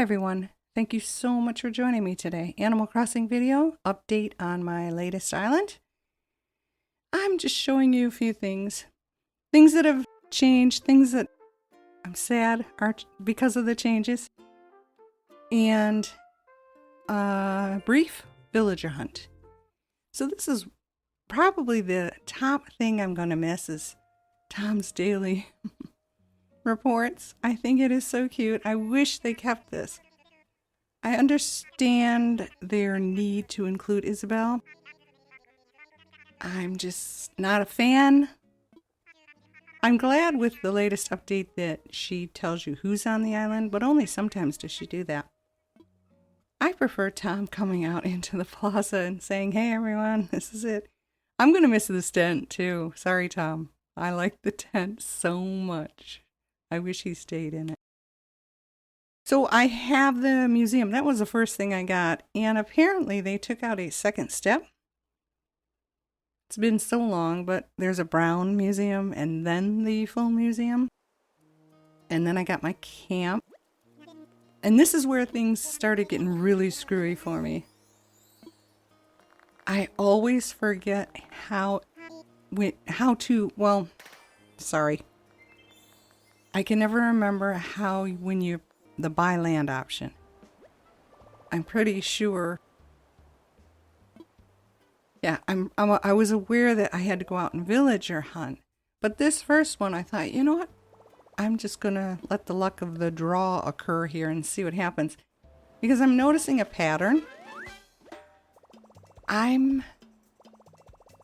Hi everyone, thank you so much for joining me today. Animal Crossing video, update on my latest island. I'm just showing you a few things. Things that have changed, things that I'm sad are because of the changes. And a brief villager hunt. So this is probably the top thing I'm going to miss is Tom's daily reports. I think it is so cute. I wish they kept this. I understand their need to include Isabel. I'm just not a fan. I'm glad with the latest update that she tells you who's on the island, but only sometimes does she do that. I prefer Tom coming out into the plaza and saying, "Hey everyone, this is it." I'm going to miss this tent too. Sorry, Tom. I like the tent so much. I wish he stayed in it. So I have the museum. That was the first thing I got. And apparently they took out a second step. It's been so long, but there's a brown museum and then the full museum. And then I got my camp. And this is where things started getting really screwy for me. I always forget I can never remember how the buy land option. I'm pretty sure. Yeah, I was aware that I had to go out and villager hunt. But this first one, I thought, you know what? I'm just going to let the luck of the draw occur here and see what happens. Because I'm noticing a pattern. I'm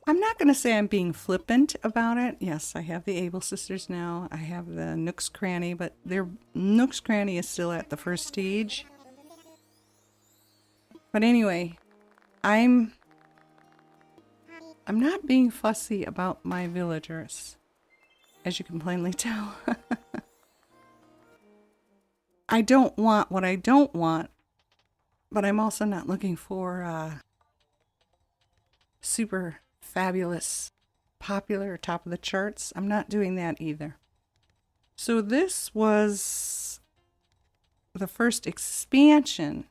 not going to say I'm being flippant about it. Yes, I have the Able Sisters now. I have the Nook's Cranny, but their Nook's Cranny is still at the first stage. But anyway, I'm not being fussy about my villagers, as you can plainly tell. I don't want what I don't want, but I'm also not looking for super fabulous, popular, top of the charts. I'm not doing that either. So this was the first expansion,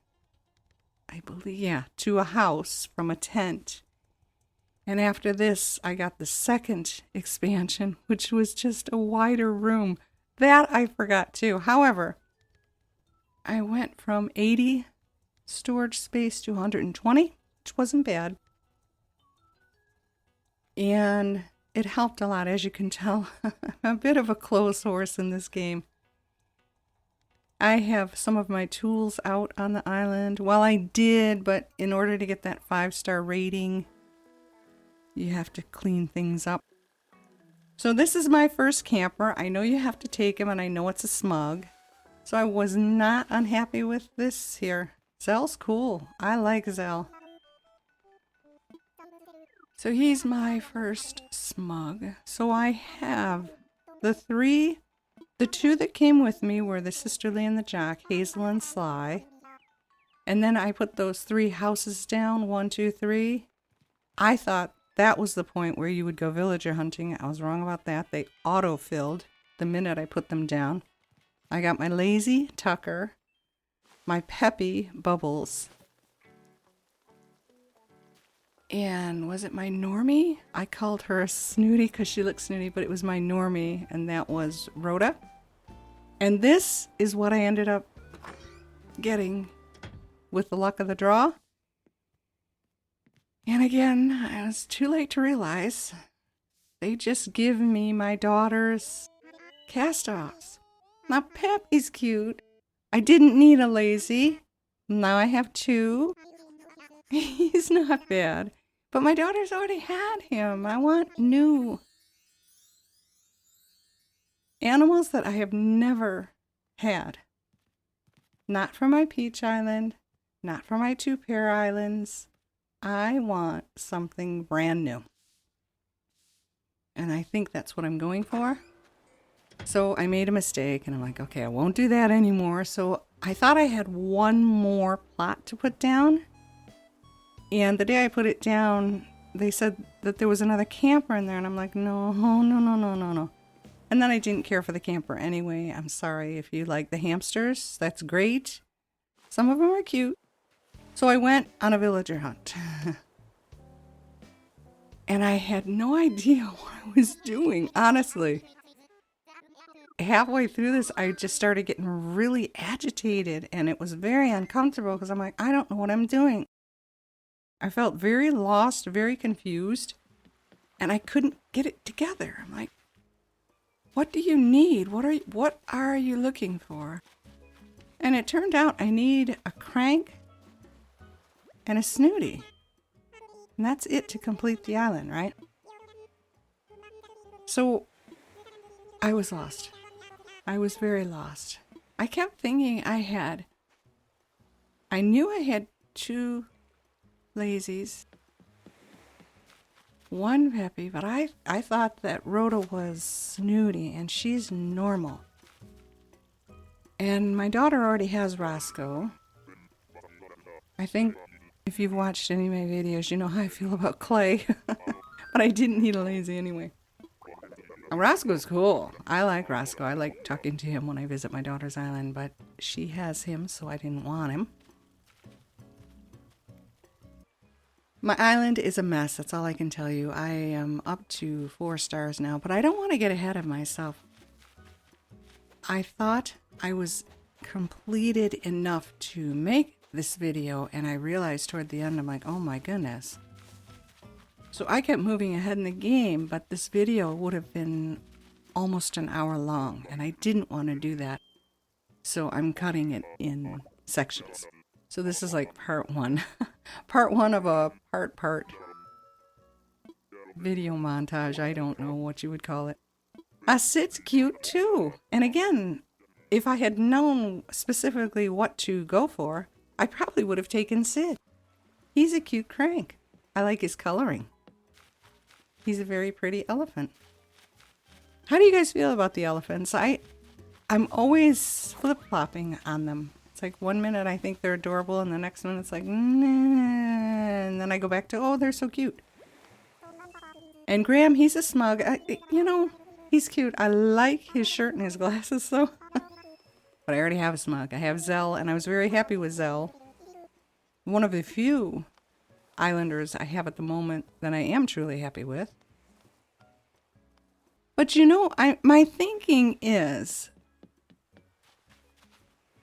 I believe, yeah, to a house from a tent. And after this, I got the second expansion, which was just a wider room. That I forgot too. However, I went from 80 storage space to 120, which wasn't bad. And it helped a lot, as you can tell. I'm a bit of a clothes horse in this game. I have some of my tools out on the island. Well, I did, but in order to get that 5-star rating, you have to clean things up. So this is my first camper. I know you have to take him, and I know it's a smug. So I was not unhappy with this here. Zell's cool. I like Zell. So he's my first smug. So I have the two that came with me were the Sisterly and the Jock, Hazel and Sly. And then I put those 3 houses down, 1, 2, 3. I thought that was the point where you would go villager hunting. I was wrong about that. They auto-filled the minute I put them down. I got my Lazy Tucker, my Peppy Bubbles, and was it my Normie? I called her a Snooty because she looked snooty, but it was my Normie, and that was Rhoda. And this is what I ended up getting with the luck of the draw. And again, it was too late to realize they just give me my daughter's cast-offs. Now Peppy's cute. I didn't need a Lazy. Now I have 2. He's not bad. But my daughter's already had him. I want new animals that I have never had. Not for my Peach Island. Not for my 2-pair islands. I want something brand new. And I think that's what I'm going for. So I made a mistake and I'm like, okay, I won't do that anymore. So I thought I had one more plot to put down. And the day I put it down, they said that there was another camper in there. And I'm like, no. And then I didn't care for the camper anyway. I'm sorry if you like the hamsters. That's great. Some of them are cute. So I went on a villager hunt. And I had no idea what I was doing, honestly. Halfway through this, I just started getting really agitated, and it was very uncomfortable because I'm like, I don't know what I'm doing. I felt very lost, very confused, and I couldn't get it together. I'm like, what do you need? What are you looking for? And it turned out I need a crank and a snooty. And that's it to complete the island, right? So I was lost. I was very lost. I kept thinking I knew I had 2 lazies, 1 peppy, but I thought that Rhoda was snooty and she's normal. And my daughter already has Roscoe. I think if you've watched any of my videos, you know how I feel about Clay. But I didn't need a lazy anyway. Roscoe's cool. I like Roscoe. I like talking to him when I visit my daughter's island, but she has him, so I didn't want him. My island is a mess. That's all I can tell you. I am up to 4 stars now, but I don't want to get ahead of myself. I thought I was completed enough to make this video, and I realized toward the end, I'm like, oh my goodness. So I kept moving ahead in the game, but this video would have been almost an hour long, and I didn't want to do that. So I'm cutting it in sections. So this is like part 1. Part 1 of a part video montage. I don't know what you would call it. Sid's cute too. And again, if I had known specifically what to go for, I probably would have taken Sid. He's a cute crank. I like his coloring. He's a very pretty elephant. How do you guys feel about the elephants? I'm always flip-flopping on them. It's like 1 minute I think they're adorable, and the next minute it's like, nah, and then I go back to, oh, they're so cute. And Graham, he's a smug. He's cute. I like his shirt and his glasses, though. But I already have a smug. I have Zell, and I was very happy with Zell. One of the few islanders I have at the moment that I am truly happy with. But my thinking is,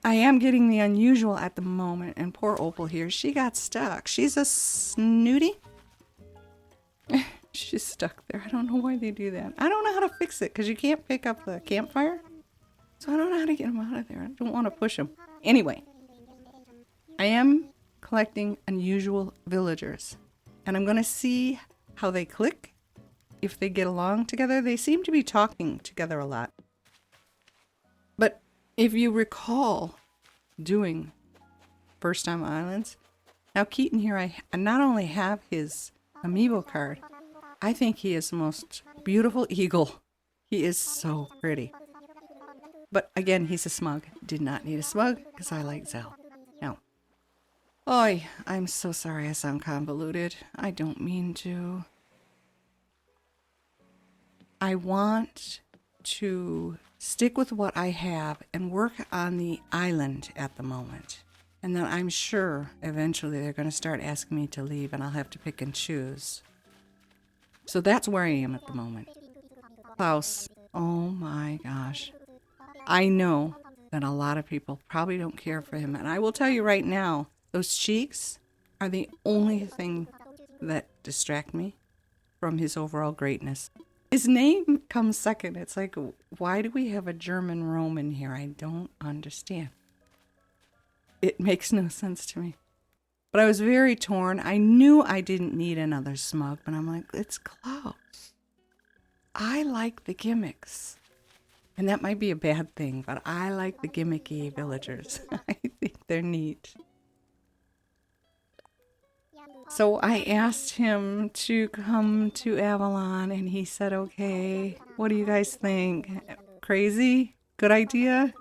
I am getting the unusual at the moment, and poor Opal here, she got stuck. She's a snooty. She's stuck there. I don't know why they do that. I don't know how to fix it, because you can't pick up the campfire. So I don't know how to get him out of there. I don't want to push him. Anyway, I am collecting unusual villagers, and I'm going to see how they click, if they get along together. They seem to be talking together a lot. But if you recall doing First Time Islands, now Keaton here, I not only have his amiibo card, I think he is the most beautiful eagle. He is so pretty. But again, he's a smug. Did not need a smug because I like Zell. Now, oi, I'm so sorry I sound convoluted. I don't mean to. I want to stick with what I have and work on the island at the moment. And then I'm sure eventually they're going to start asking me to leave, and I'll have to pick and choose. So that's where I am at the moment. Klaus, oh my gosh. I know that a lot of people probably don't care for him. And I will tell you right now, those cheeks are the only thing that distract me from his overall greatness. His name comes second. It's like, why do we have a German Roman here? I don't understand. It makes no sense to me. But I was very torn. I knew I didn't need another smug, but I'm like, it's Klaus. I like the gimmicks. And that might be a bad thing, but I like the gimmicky villagers. I think they're neat. So I asked him to come to Avalon, and he said, okay. What do you guys think? Crazy? Good idea?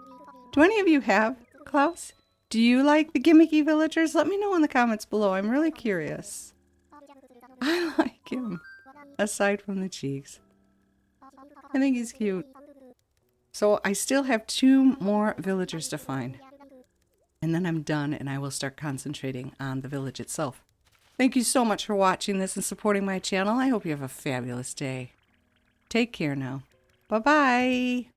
Do any of you have Klaus? Do you like the gimmicky villagers? Let me know in the comments below. I'm really curious. I like him, aside from the cheeks. I think he's cute. So I still have 2 more villagers to find. and then I'm done and I will start concentrating on the village itself. Thank you so much for watching this and supporting my channel. I hope you have a fabulous day. Take care now. Bye-bye.